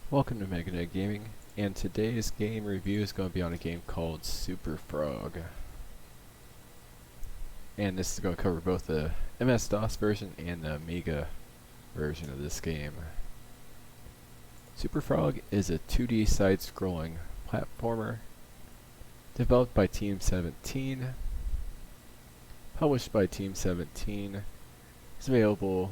Welcome to Mega Gaming, and today's game review is going to be on a game called Superfrog. And this is going to cover both the MS-DOS version and the Amiga version of this game. Superfrog is a 2D side-scrolling platformer developed by Team 17, published by Team 17. It's available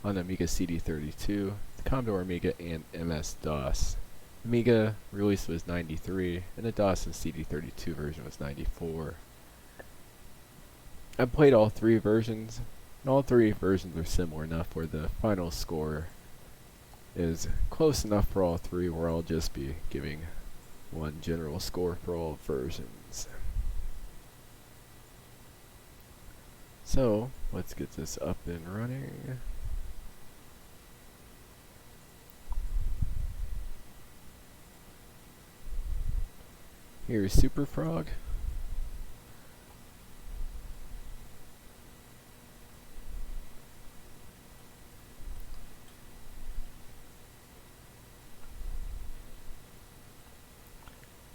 on the Amiga CD32, the Commodore Amiga, and MS-DOS. Amiga release was 93, and the DOS and CD32 version was 94. I've played all three versions, and all three versions are similar enough where the final score is close enough for all three where I'll just be giving one general score for all versions. So, let's get this up and running. Here's Superfrog.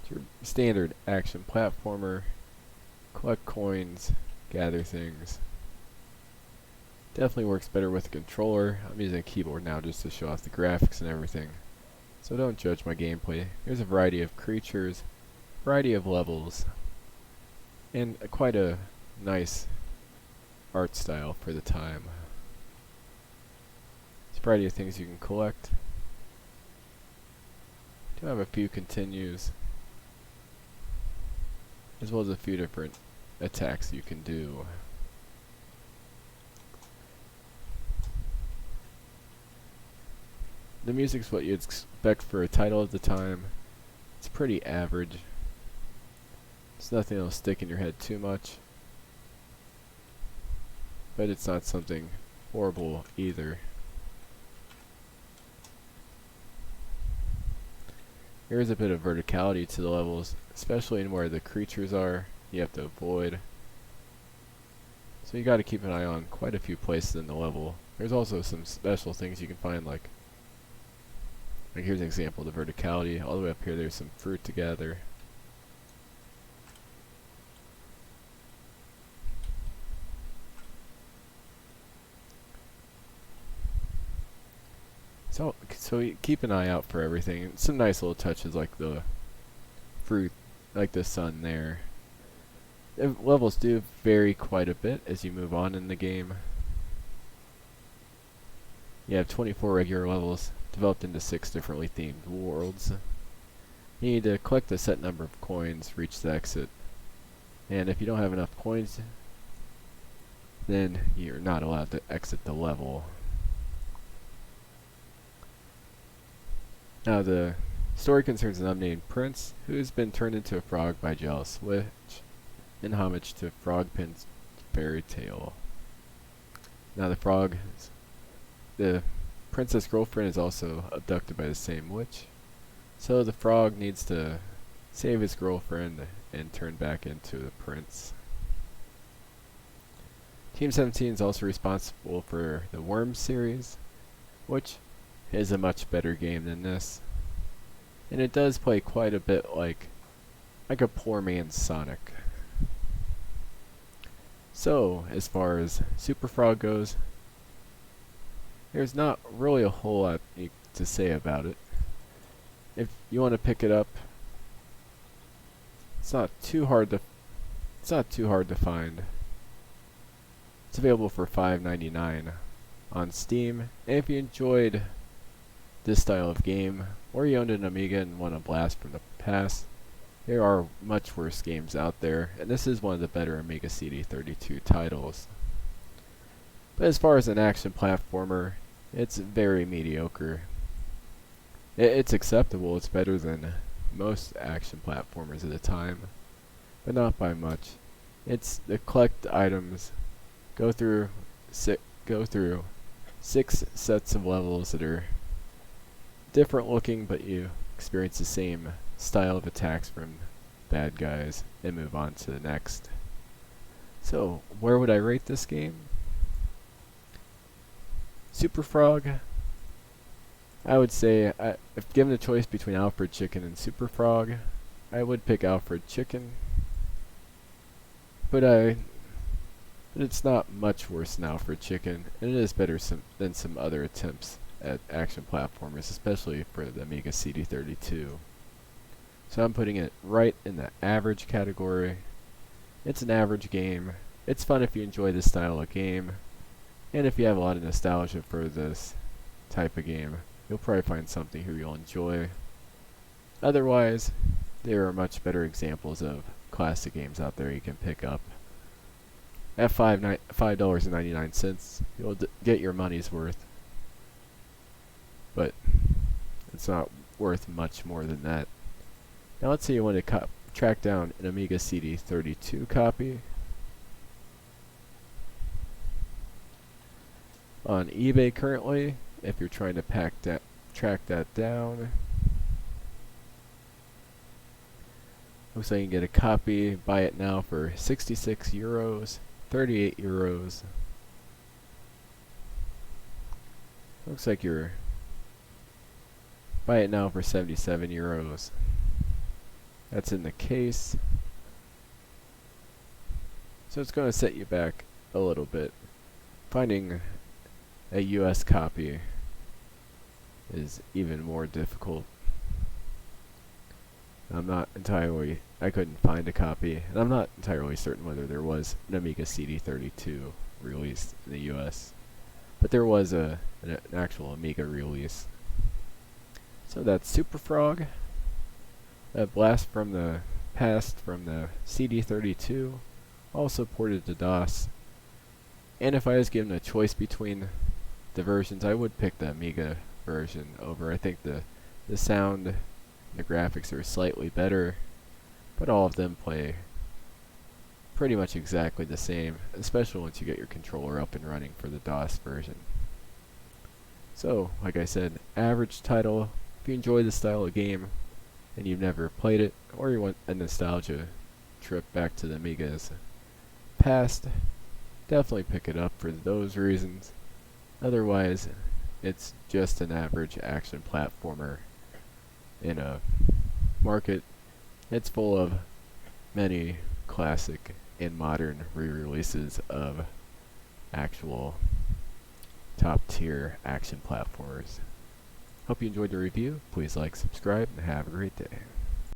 It's your standard action platformer. Collect coins, gather things. Definitely works better with a controller. I'm using a keyboard now just to show off the graphics and everything. So don't judge my gameplay. Here's a variety of creatures, variety of levels, and quite a nice art style for the time. There's a variety of things you can collect. Do have a few continues, as well as a few different attacks you can do. The music's what you'd expect for a title of the time. It's pretty average. It's nothing that'll stick in your head too much, but it's not something horrible either. Here's a bit of verticality to the levels, especially in where the creatures are. You have to avoid. So you got to keep an eye on quite a few places in the level. There's also some special things you can find, like here's an example of the verticality. All the way up here there's some fruit to gather. So you keep an eye out for everything. Some nice little touches like the fruit, like the sun there. The levels do vary quite a bit as you move on in the game. You have 24 regular levels developed into 6 differently themed worlds. You need to collect a set number of coins, reach the exit. And if you don't have enough coins, then you're not allowed to exit the level. Now the story concerns an unnamed prince who has been turned into a frog by a jealous witch in homage to Frogpin's fairy tale. Now the princess girlfriend is also abducted by the same witch, so the frog needs to save his girlfriend and turn back into the prince. Team 17 is also responsible for the Worms series, which is a much better game than this, and it does play quite a bit like a poor man's Sonic. So as far as Superfrog goes, there's not really a whole lot to say about it. If you want to pick it up, it's not too hard to find. It's available for $5.99 on Steam, and if you enjoyed this style of game, or you owned an Amiga and want a blast from the past, there are much worse games out there, and this is one of the better Amiga CD32 titles. But as far as an action platformer, it's very mediocre. It's acceptable, it's better than most action platformers at the time, but not by much. It's the collect items, go through 6 sets of levels that are different looking, but you experience the same style of attacks from bad guys and move on to the next. So, where would I rate this game? Superfrog, I would say, if given a choice between Alfred Chicken and Superfrog, I would pick Alfred Chicken. But it's not much worse than Alfred Chicken, and it is better than some other attempts at action platformers, especially for the Amiga CD32. So I'm putting it right in the average category. It's an average game. It's fun if you enjoy this style of game, and if you have a lot of nostalgia for this type of game, you'll probably find something here you'll enjoy. Otherwise, there are much better examples of classic games out there you can pick up. At $5.99, you'll get your money's worth. But it's not worth much more than that. Now let's say you want to track down an Amiga CD32 copy. On eBay currently, if you're trying to track that down, looks like you can get a copy, buy it now for 66 euros, 38 euros. Looks like you're buy it now for 77 euros. That's in the case. So it's going to set you back a little bit. Finding a US copy is even more difficult. I couldn't find a copy, and I'm not entirely certain whether there was an Amiga CD32 released in the US, but there was an actual Amiga release. So that's Superfrog, a blast from the past from the CD32, also ported to DOS. And if I was given a choice between the versions, I would pick the Amiga version over. I think the sound and the graphics are slightly better, but all of them play pretty much exactly the same, especially once you get your controller up and running for the DOS version. So, like I said, average title. If you enjoy this style of game and you've never played it, or you want a nostalgia trip back to the Amiga's past, definitely pick it up for those reasons. Otherwise, it's just an average action platformer in a market. It's full of many classic and modern re-releases of actual top-tier action platformers. Hope you enjoyed the review. Please like, subscribe, and have a great day.